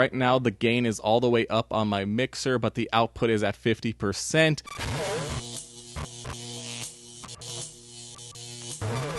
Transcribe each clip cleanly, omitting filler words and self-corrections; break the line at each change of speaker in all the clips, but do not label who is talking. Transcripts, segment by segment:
Right now the gain is all the way up on my mixer, but the output is at 50%.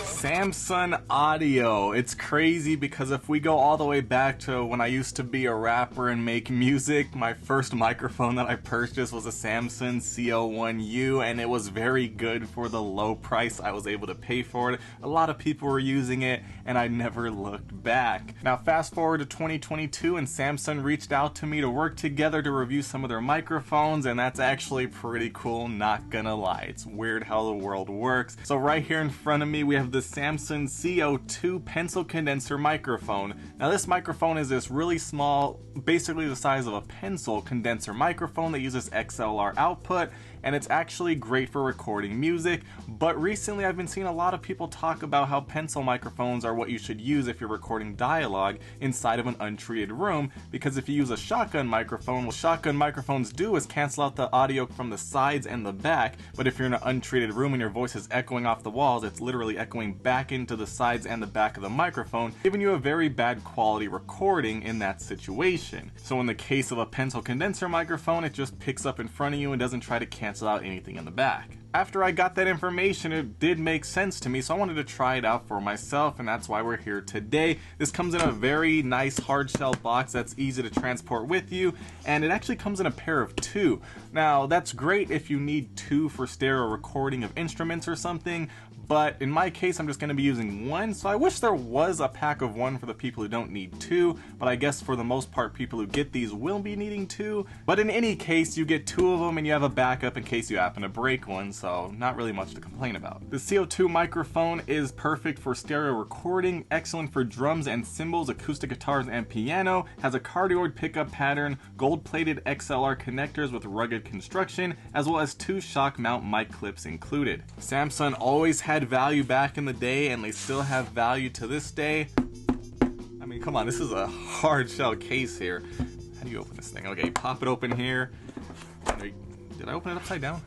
Samson audio. It's crazy because if we go all the way back to when I used to be a rapper and make music, my first microphone that I purchased was a Samson C01U, and it was very good for the low price I was able to pay for it. A lot of people were using it and I never looked back. Now fast forward to 2022 and Samson reached out to me to work together to review some of their microphones, and that's actually pretty cool, not gonna lie. It's weird how the world works. So right here in front of me we have the Samson C02 pencil condenser microphone. Now this microphone is this really small, basically the size of a pencil condenser microphone that uses XLR output, and it's actually great for recording music. But recently I've been seeing a lot of people talk about how pencil microphones are what you should use if you're recording dialogue inside of an untreated room, because if you use a shotgun microphone, what shotgun microphones do is cancel out the audio from the sides and the back, but if you're in an untreated room and your voice is echoing off the walls, it's literally echoing back into the sides and the back of the microphone, giving you a very bad quality recording in that situation. So in the case of a pencil condenser microphone, it just picks up in front of you and doesn't try to cancel out anything in the back. After I got that information, it did make sense to me, so I wanted to try it out for myself, and that's why we're here today. This comes in a very nice hard shell box that's easy to transport with you, and it actually comes in a pair of two. Now that's great if you need two for stereo recording of instruments or something, but in my case I'm just going to be using one, so I wish there was a pack of one for the people who don't need two, but I guess for the most part people who get these will be needing two. But in any case, you get two of them and you have a backup in case you happen to break one, so not really much to complain about. The C02 microphone is perfect for stereo recording, excellent for drums and cymbals, acoustic guitars and piano, has a cardioid pickup pattern, gold-plated XLR connectors with rugged construction, as well as two shock mount mic clips included. Samson always had value back in the day, and they still have value to this day. I mean, come on, this is a hard shell case here. How do you open this thing? Okay, pop it open here. Did I open it upside down?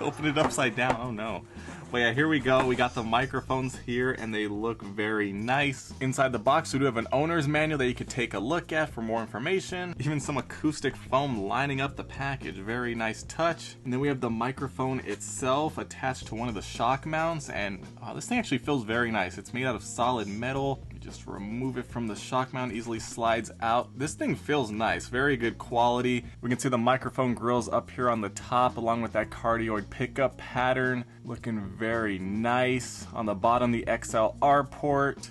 Open it upside down, oh no. But yeah, here we go. We got the microphones here and they look very nice. Inside the box we do have an owner's manual that you could take a look at for more information. Even some acoustic foam lining up the package. Very nice touch. And then we have the microphone itself attached to one of the shock mounts, and this thing actually feels very nice. It's made out of solid metal. Just remove it from the shock mount, easily slides out. This thing feels nice, very good quality. We can see the microphone grills up here on the top along with that cardioid pickup pattern, looking very nice. On the bottom, the XLR port,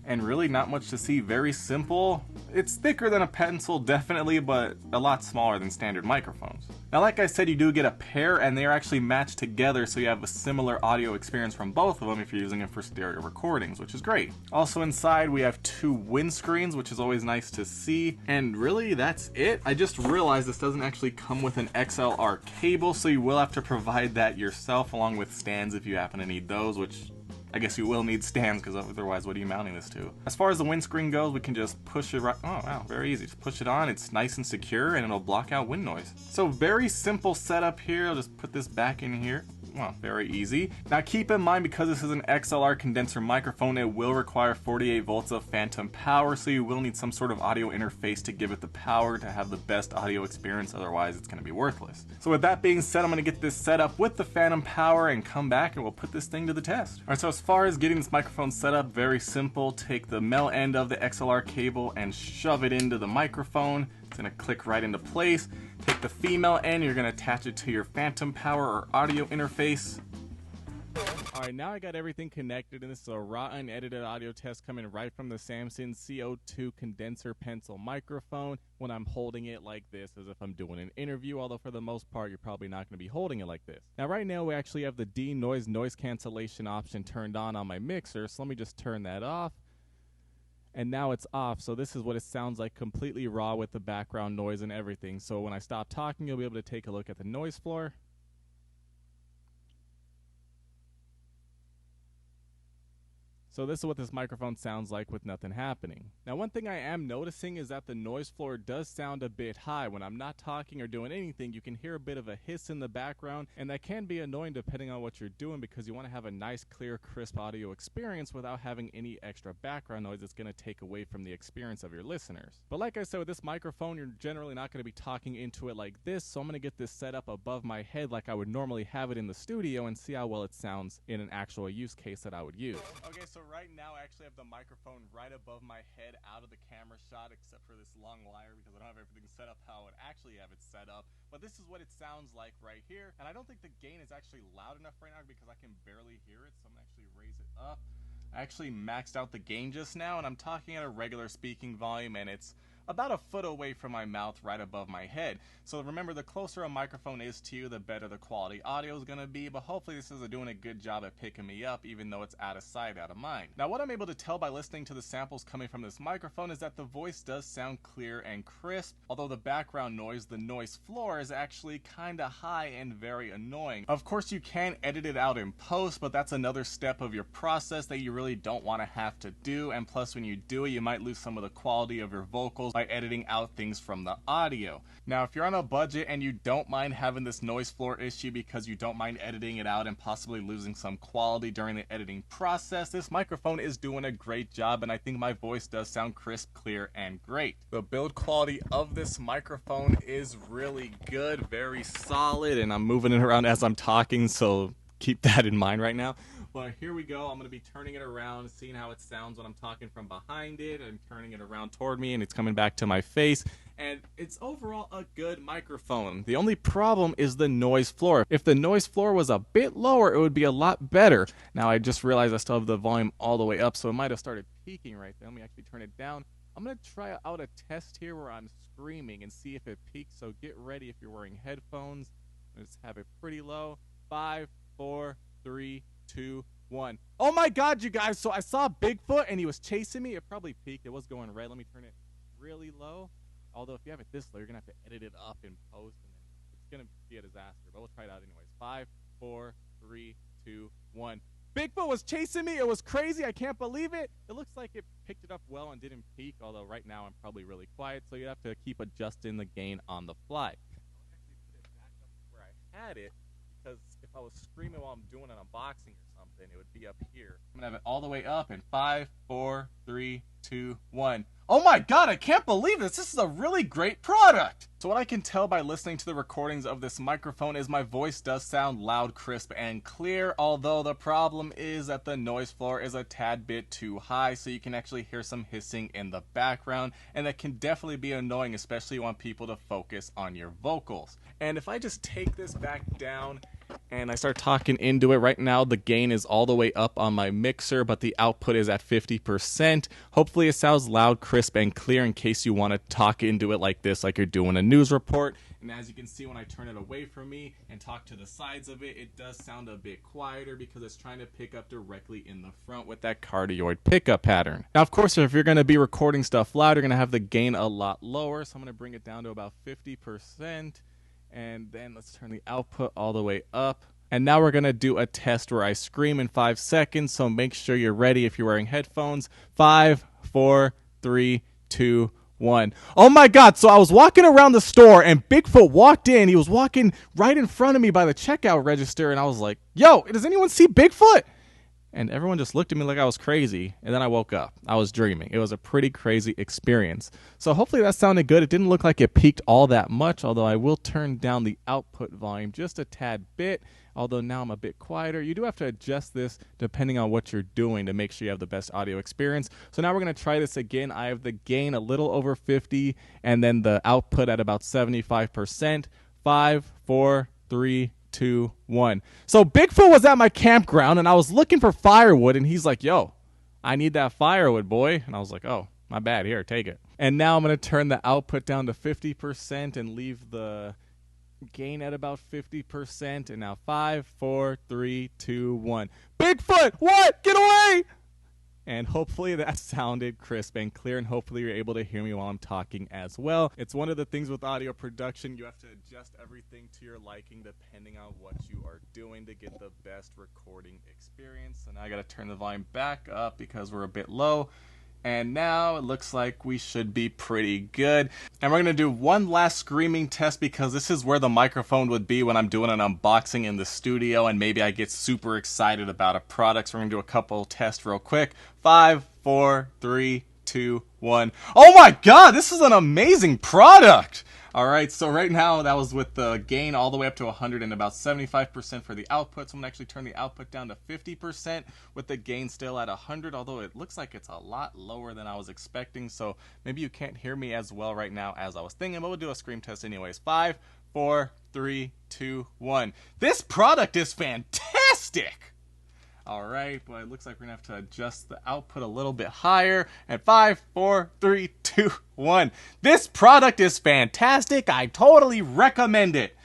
and really not much to see, very simple. It's thicker than a pencil definitely, but a lot smaller than standard microphones. Now like I said, you do get a pair and they're actually matched together, so you have a similar audio experience from both of them if you're using it for stereo recordings, which is great. Also inside we have two windscreens, which is always nice to see, and really that's it. I just realized this doesn't actually come with an XLR cable, so you will have to provide that yourself along with stands if you happen to need those, which I guess you will need stands because otherwise what are you mounting this to? As far as the windscreen goes, we can just push it right, oh wow, very easy. Just push it on, it's nice and secure and it'll block out wind noise. So very simple setup here. I'll just put this back in here. Well, very easy. Now keep in mind, because this is an XLR condenser microphone, it will require 48 volts of phantom power, so you will need some sort of audio interface to give it the power to have the best audio experience, otherwise it's going to be worthless. So with that being said, I'm going to get this set up with the phantom power and come back and we'll put this thing to the test. Alright, so as far as getting this microphone set up, very simple. Take the male end of the XLR cable and shove it into the microphone. It's going to click right into place. Take the female end, you're going to attach it to your phantom power or audio interface. Alright, now I got everything connected, and this is a raw unedited audio test coming right from the Samson C02 condenser pencil microphone when I'm holding it like this, as if I'm doing an interview, although for the most part you're probably not going to be holding it like this. Now right now we actually have the denoise noise cancellation option turned on my mixer, so let me just turn that off. And now it's off, so this is what it sounds like, completely raw with the background noise and everything. So when I stop talking, you'll be able to take a look at the noise floor. So this is what this microphone sounds like with nothing happening. Now, one thing I am noticing is that the noise floor does sound a bit high. When I'm not talking or doing anything, you can hear a bit of a hiss in the background, and that can be annoying depending on what you're doing because you want to have a nice, clear, crisp audio experience without having any extra background noise that's going to take away from the experience of your listeners. But like I said, with this microphone, you're generally not going to be talking into it like this, so I'm going to get this set up above my head like I would normally have it in the studio and see how well it sounds in an actual use case that I would use. Okay, so right now I actually have the microphone right above my head out of the camera shot except for this long wire because I don't have everything set up how I would actually have it set up. But this is what it sounds like right here. And I don't think the gain is actually loud enough right now because I can barely hear it. So I'm going to actually raise it up. I actually maxed out the gain just now and I'm talking at a regular speaking volume and it's about a foot away from my mouth right above my head. So remember, the closer a microphone is to you, the better the quality audio is going to be, but hopefully this is doing a good job at picking me up even though it's out of sight, out of mind. Now what I'm able to tell by listening to the samples coming from this microphone is that the voice does sound clear and crisp, although the background noise, the noise floor, is actually kinda high and very annoying. Of course you can edit it out in post, but that's another step of your process that you really don't want to have to do, and plus when you do it you might lose some of the quality of your vocals by editing out things from the audio. Now if you're on a budget and you don't mind having this noise floor issue because you don't mind editing it out and possibly losing some quality during the editing process, this microphone is doing a great job and I think my voice does sound crisp, clear, and great. The build quality of this microphone is really good, very solid, and I'm moving it around as I'm talking, so keep that in mind right now. But here we go. I'm going to be turning it around, seeing how it sounds when I'm talking from behind it, and turning it around toward me, and it's coming back to my face. And it's overall a good microphone. The only problem is the noise floor. If the noise floor was a bit lower, it would be a lot better. Now, I just realized I still have the volume all the way up, so it might have started peaking right there. Let me actually turn it down. I'm going to try out a test here where I'm screaming and see if it peaks. So get ready if you're wearing headphones. Let's have it pretty low. 5, 4, 3, 2, 1. Oh my god, you guys, so I saw Bigfoot and he was chasing me. It probably peaked. It was going red. Let me turn it really low. Although if you have it this low, you're gonna have to edit it up in post and then it's gonna be a disaster, but we'll try it out anyways. 5, 4, 3, 2, 1. Bigfoot was chasing me. It was crazy. I can't believe it. It looks like it picked it up well and didn't peak, although right now I'm probably really quiet, so you have to keep adjusting the gain on the fly. I'll actually put it back up where I had it, because if I was screaming while I'm doing an unboxing or something, it would be up here. I'm gonna have it all the way up in 5, 4, 3, 2, 1. Oh my god, I can't believe this. This is a really great product. So what I can tell by listening to the recordings of this microphone is my voice does sound loud, crisp, and clear, although the problem is that the noise floor is a tad bit too high, so you can actually hear some hissing in the background, and that can definitely be annoying, especially when people to focus on your vocals. And if I just take this back down and I start talking into it, right now the gain is all the way up on my mixer, but the output is at 50%. Hopefully it sounds loud, crisp, and clear in case you want to talk into it like this, like you're doing a news report. And as you can see, when I turn it away from me and talk to the sides of it, it does sound a bit quieter because it's trying to pick up directly in the front with that cardioid pickup pattern. Now, of course, if you're going to be recording stuff loud, you're going to have the gain a lot lower, so I'm going to bring it down to about 50%. And then let's turn the output all the way up. And now we're going to do a test where I scream in 5 seconds, so make sure you're ready if you're wearing headphones. 5, 4, 3, 2, 1. Oh my god, so I was walking around the store and Bigfoot walked in. He was walking right in front of me by the checkout register, and I was like, yo, does anyone see Bigfoot? And everyone just looked at me like I was crazy, and then I woke up. I was dreaming. It was a pretty crazy experience. So hopefully that sounded good. It didn't look like it peaked all that much, although I will turn down the output volume just a tad bit, although now I'm a bit quieter. You do have to adjust this depending on what you're doing to make sure you have the best audio experience. So now we're going to try this again. I have the gain a little over 50, and then the output at about 75%. 5, 4, 3, 2, 1. So Bigfoot was at my campground and I was looking for firewood, and he's like, yo, I need that firewood, boy. And I was like, oh, my bad, here, take it. And now I'm going to turn the output down to 50% and leave the gain at about 50%. And now 5, 4, 3, 2, 1. Bigfoot, what? Get away! and hopefully that sounded crisp and clear, and hopefully you're able to hear me while I'm talking as well. It's one of the things with audio production, you have to adjust everything to your liking depending on what you are doing to get the best recording experience. So now I gotta turn the volume back up because we're a bit low. And now it looks like we should be pretty good. And we're going to do one last screaming test because this is where the microphone would be when I'm doing an unboxing in the studio and maybe I get super excited about a product. So we're going to do a couple tests real quick. 5, 4, 3, 2, 1. Oh my god, this is an amazing product! Alright, so right now that was with the gain all the way up to 100 and about 75% for the output. So I'm going to actually turn the output down to 50% with the gain still at 100, although it looks like it's a lot lower than I was expecting. So maybe you can't hear me as well right now as I was thinking, but we'll do a scream test anyways. 5, 4, 3, 2, 1. This product is fantastic! Alright, but it looks like we're going to have to adjust the output a little bit higher. And 5, 4, 3, 2, 1. This product is fantastic. I totally recommend it.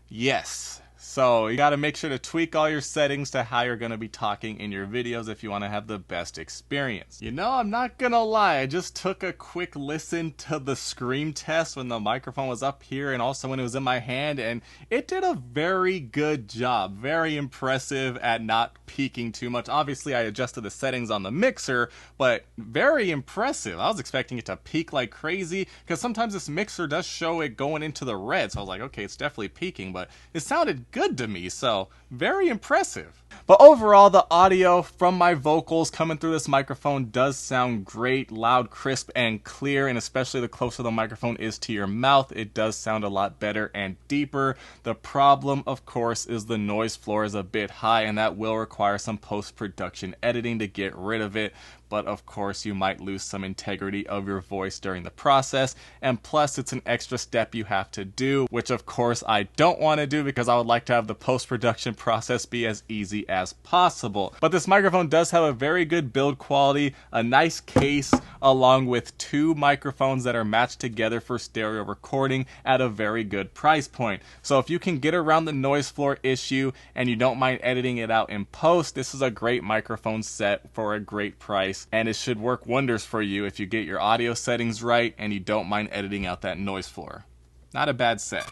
Yes. So you got to make sure to tweak all your settings to how you're going to be talking in your videos if you want to have the best experience. You know, I'm not going to lie. I just took a quick listen to the scream test when the microphone was up here and also when it was in my hand, and it did a very good job. Very impressive at not peaking too much. Obviously, I adjusted the settings on the mixer, but very impressive. I was expecting it to peak like crazy because sometimes this mixer does show it going into the red. So I was like, okay, it's definitely peaking, but it sounded good to me, so very impressive. But overall, the audio from my vocals coming through this microphone does sound great, loud, crisp, and clear, and especially the closer the microphone is to your mouth, it does sound a lot better and deeper. The problem, of course, is the noise floor is a bit high, and that will require some post-production editing to get rid of it. But of course you might lose some integrity of your voice during the process, and plus it's an extra step you have to do, which of course I don't want to do because I would like to have the post-production process be as easy as possible. But this microphone does have a very good build quality, a nice case, along with 2 microphones that are matched together for stereo recording at a very good price point. So if you can get around the noise floor issue and you don't mind editing it out in post, this is a great microphone set for a great price. And it should work wonders for you if you get your audio settings right and you don't mind editing out that noise floor. Not a bad set.